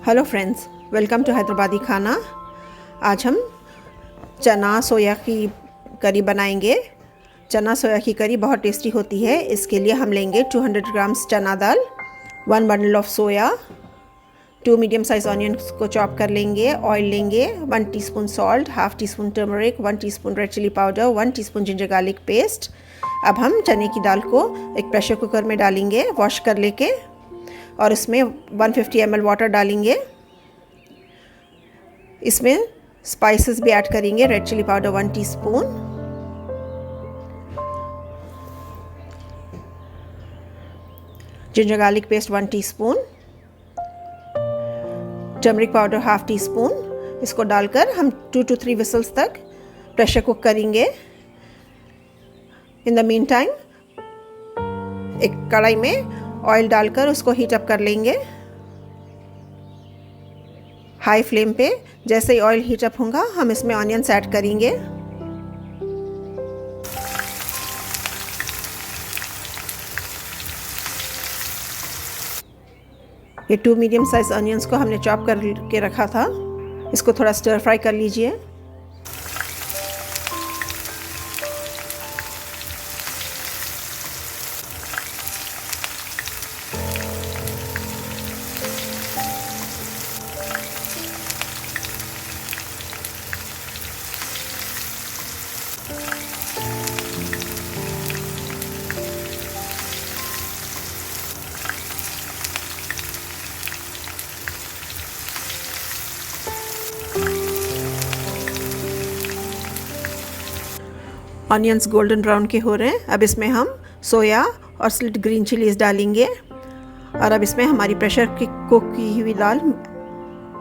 Hello friends, welcome to Hyderabadi Khana. आज हम चना सोया की करी बनाएंगे। चना सोया की करी बहुत टेस्टी होती है। इसके लिए हम लेंगे 200 ग्राम्स चना दाल, 1 bundle of soya, 2 medium size onions को चॉप कर लेंगे, ऑयल लेंगे, 1 teaspoon salt, half teaspoon turmeric, 1 teaspoon red chilli powder, 1 teaspoon ginger garlic paste. अब हम चने की दाल को एक प्रेशर कुकर में डालेंगे, वॉश कर लेके, और इसमें 150 ml वाटर डालेंगे। इसमें स्पाइसेस भी ऐड करेंगे। Red chilli powder 1 teaspoon, ginger garlic paste 1 teaspoon, turmeric powder half teaspoon. इसको डालकर हम 2 to 3 विसल्स तक प्रेशर कुक करेंगे। इन द मीन टाइम एक कढ़ाई में ऑयल डालकर उसको हीट अप कर लेंगे हाई फ्लेम पे। जैसे ही ऑयल हीट अप होगा हम इसमें ऑनियंस ऐड करेंगे। ये 2 मीडियम साइज ऑनियंस को हमने चॉप करके रखा था। इसको थोड़ा स्टर फ्राई कर लीजिए। ऑनियंस गोल्डन ब्राउन के हो रहे हैं। अब इसमें हम सोया और स्लिट ग्रीन चिलीज डालेंगे, और अब इसमें हमारी प्रेशर कुक की हुई दाल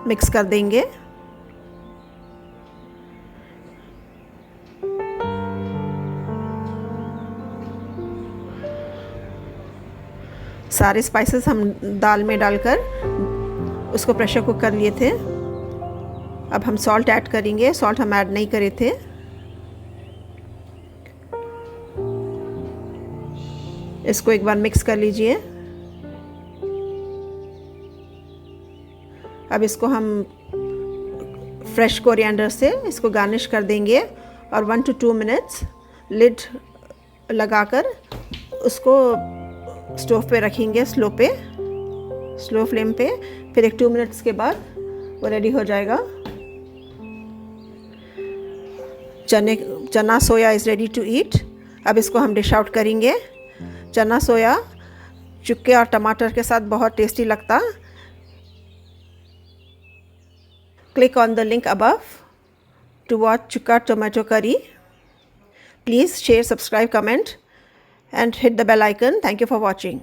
मिक्स कर देंगे। सारे स्पाइसेस हम दाल में डालकर उसको प्रेशर कुक कर लिए थे। अब हम सॉल्ट ऐड करेंगे। सॉल्ट हम ऐड नहीं करे थे। इसको एक बार मिक्स कर लीजिए। अब इसको हम फ्रेश कोरिएंडर से इसको गार्निश कर देंगे, और 1 to 2 मिनट्स लिड लगाकर उसको स्टोव पे रखेंगे, स्लो फ्लेम पे। फिर एक 2 मिनट्स के बाद वो रेडी हो जाएगा। चना सोया इज़ रेडी टू ईट। अब इसको हम डिश आउट करेंगे। चना सोया चुक्के और टमाटर के साथ बहुत टेस्टी लगता। Click on the link above to watch Chukka tomato curry. Please share, subscribe, comment and hit the bell icon. Thank you for watching.